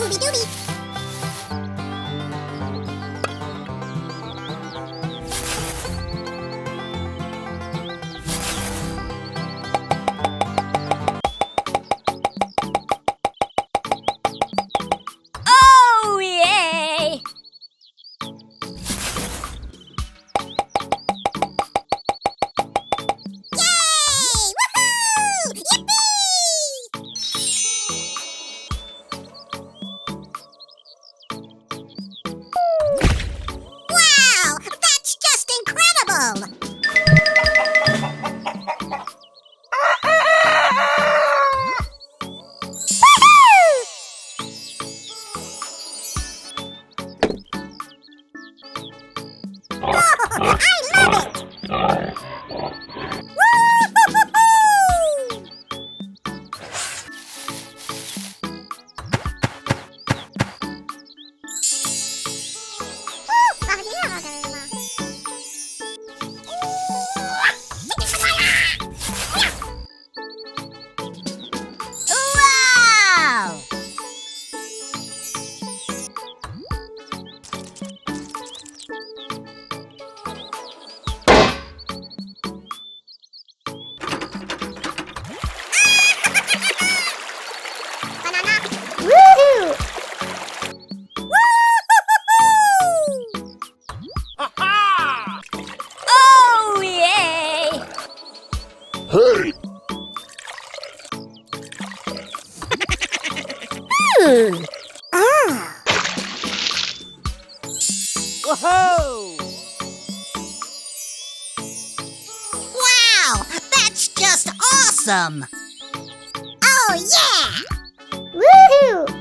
Ooby Dooby. Oh, yay! Yay! Woohoo! Yippee! Wow! That's just incredible! Woohoo! I love it! Woo-hoo-hoo-hoo! Wow! Banana. Woohoo! Woo-hoo-hoo-hoo! Oh, yay! Hey! Ah. Whoa! Wow! That's just awesome! Oh, yeah! Woohoo!